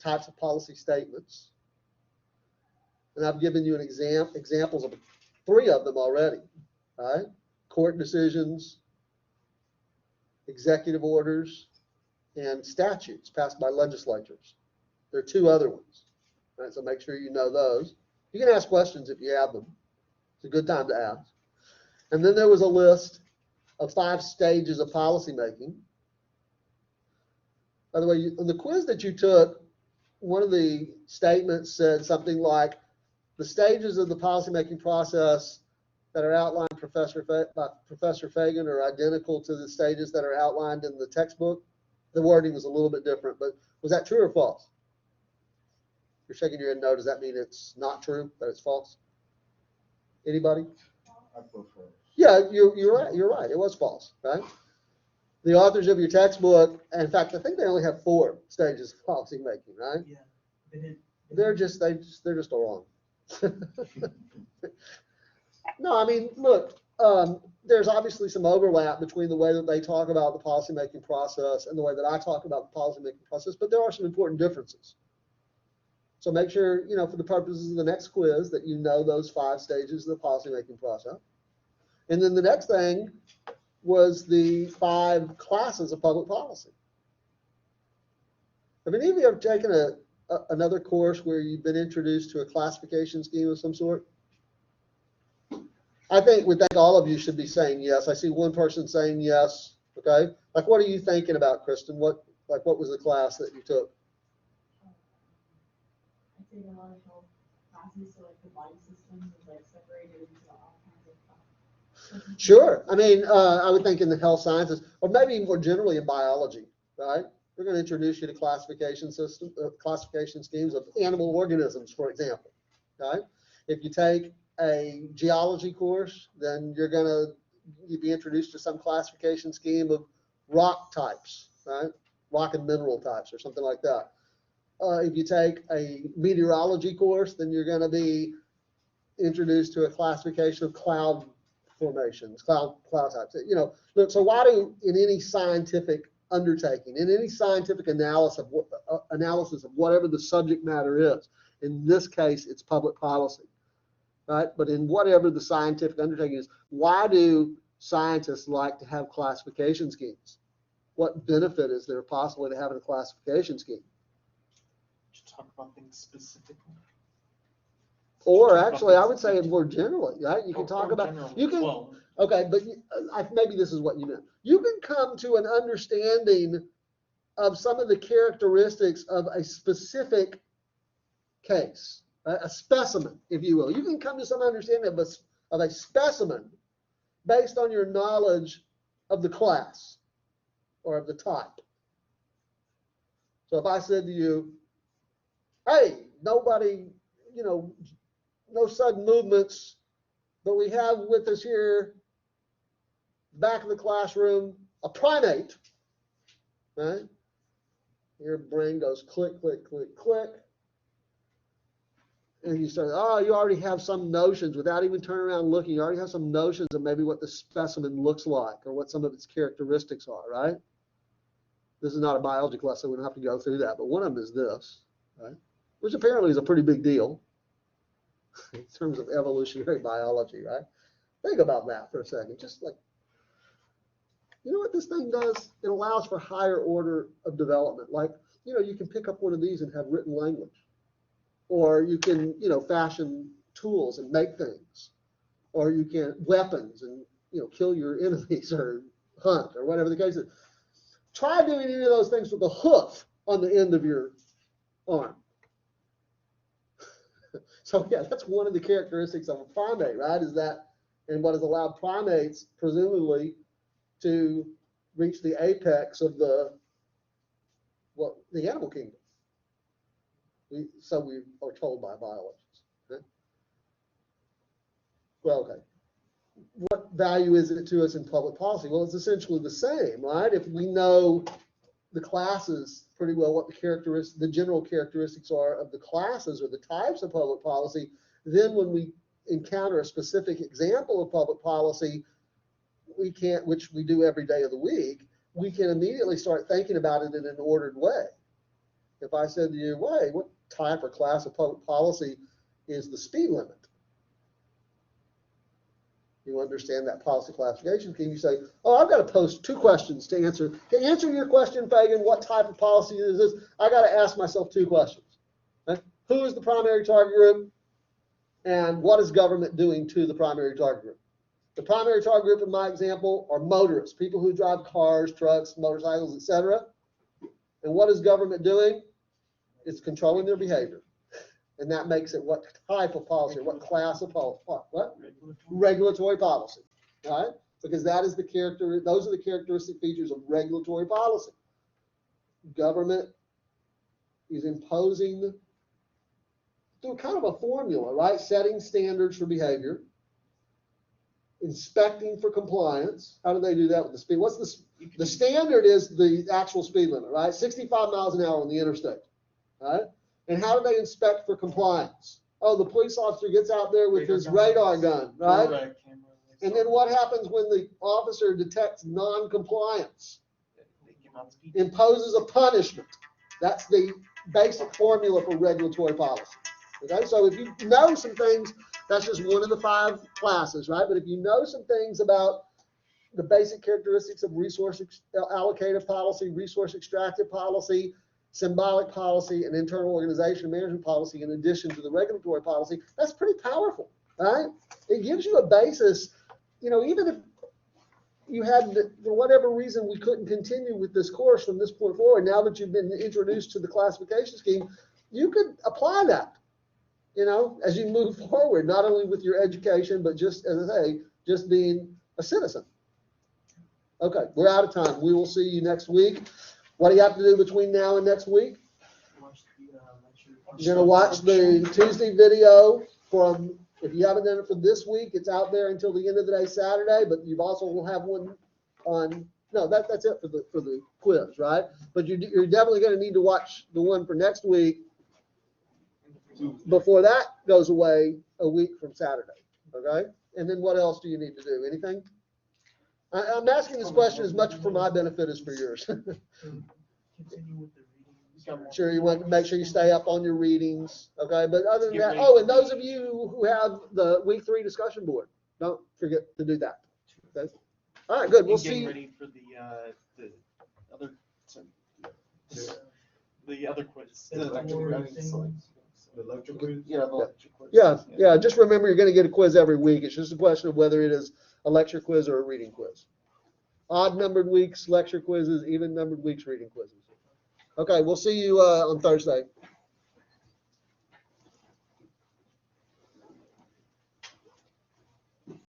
types of policy statements. And I've given you examples of 3 of them already, right? Court decisions, executive orders, and statutes passed by legislatures. There are 2 other ones, right? So make sure you know those. You can ask questions if you have them. It's a good time to ask. And then there was a list of 5 stages of policymaking. By the way, in the quiz that you took, one of the statements said something like, the stages of the policymaking process that are outlined by Professor Fagan are identical to the stages that are outlined in the textbook. The wording was a little bit different, but was that true or false? You're shaking your head no. Does that mean it's not true, that it's false? Anybody? I prefer. Yeah, you're right. You're right. It was false, right? The authors of your textbook, in fact, I think they only have 4 stages of policy making, right? Yeah, they didn't. They're just all wrong. No, I mean, look, there's obviously some overlap between the way that they talk about the policymaking process and the way that I talk about the policymaking process, but there are some important differences. So make sure, for the purposes of the next quiz, that you know those 5 stages of the policymaking process. And then the next thing was the 5 classes of public policy. Have any of you ever taken another course where you've been introduced to a classification scheme of some sort? I think all of you should be saying yes. I see one person saying yes. Okay. Like, what are you thinking about, Kristen? What was the class that you took? I take a lot of health classes, so like the body system is like separated into all kinds of stuff. Sure. I mean, I would think in the health sciences, or maybe more generally in biology, right? We're going to introduce you to classification schemes of animal organisms, for example, right? If you take a geology course, then you'd be introduced to some classification scheme of rock types, right? Rock and mineral types or something like that. If you take a meteorology course, then you're going to be introduced to a classification of cloud formations, cloud types. Look, so why do, in any scientific undertaking, in any scientific analysis of whatever the subject matter is, in this case, it's public policy, right? But in whatever the scientific undertaking is, why do scientists like to have classification schemes? What benefit is there possibly to having a classification scheme? To talk about things specifically. Or actually, I would say more generally, right? You can talk about, Well, okay, but maybe this is what you meant. You can come to an understanding of some of the characteristics of a specific case, a specimen, if you will. You can come to some understanding of a specimen based on your knowledge of the class or of the type. So if I said to you, hey, nobody, no sudden movements, but we have with us here, back of the classroom, a primate, right? Your brain goes click, click, click, click. And you start, you already have some notions without even turning around looking. You already have some notions of maybe what the specimen looks like or what some of its characteristics are, right? This is not a biology class, so we don't have to go through that. But one of them is this, right? Which apparently is a pretty big deal in terms of evolutionary biology, right? Think about that for a second. Just like, you know what this thing does? It allows for higher order of development. Like, you can pick up one of these and have written language. Or you can, fashion tools and make things. Or you can weapons and, kill your enemies or hunt or whatever the case is. Try doing any of those things with a hoof on the end of your arm. So yeah, that's one of the characteristics of a primate, right? Is that, and what has allowed primates, presumably, to reach the apex of the animal kingdom. So we are told by biologists. Okay? Well, okay. What value is it to us in public policy? Well, it's essentially the same, right? If we know the classes pretty well, what the general characteristics are of the classes or the types of public policy, then when we encounter a specific example of public policy, which we do every day of the week, we can immediately start thinking about it in an ordered way. If I said to you, wait, what type or class of public policy is the speed limit? You understand that policy classification scheme. You say, oh, I've got to post 2 questions to answer. To answer your question, Fagan, what type of policy is this? I got to ask myself 2 questions. Okay? Who is the primary target group? And what is government doing to the primary target group? The primary target group in my example are motorists, people who drive cars, trucks, motorcycles, etc. And what is government doing? It's controlling their behavior. And that makes it what type of policy, what class of policy? What? Regulatory policy. All right? Because that is the character, those are the characteristic features of regulatory policy. Government is imposing through kind of a formula, right? Setting standards for behavior, inspecting for compliance. How do they do that with the speed? What's the standard is the actual speed limit, right? 65 miles an hour on the interstate, right? And how do they inspect for compliance? Oh, the police officer gets out there with his radar gun, right? And then what happens when the officer detects non-compliance? Imposes a punishment. That's the basic formula for regulatory policy. Okay, so if you know some things, that's just one of the 5 classes, right? But if you know some things about the basic characteristics of resource allocative policy, resource extractive policy, symbolic policy, and internal organization and management policy, in addition to the regulatory policy, that's pretty powerful, right? It gives you a basis, you know, even if you had, for whatever reason, we couldn't continue with this course from this point forward, now that you've been introduced to the classification scheme, you could apply that, you know, as you move forward, not only with your education, but just, as I say, just being a citizen. Okay, we're out of time. We will see you next week. What do you have to do between now and next week? Watch the lecture. You're going to watch the Tuesday video from, if you haven't done it for this week, it's out there until the end of the day Saturday, but you also will have one on, no, that's it for the quiz, right? But you're definitely going to need to watch the one for next week before that goes away a week from Saturday, okay? And then what else do you need to do? Anything? I'm asking this question as much for my benefit as for yours. Continue with the readings. Sure, you want to make sure you stay up on your readings, okay? But other than Get that, ready oh, for and those of you who have the week 3 discussion board, don't forget to do that. Okay? All right, good. We'll Getting see. ready for the other, sorry, the other quiz. The electrical things. The lecture quiz? Yeah, the lecture quiz. Yeah. Just remember, you're going to get a quiz every week. It's just a question of whether it is a lecture quiz or a reading quiz. Odd numbered weeks, lecture quizzes, even numbered weeks, reading quizzes. Okay, we'll see you on Thursday.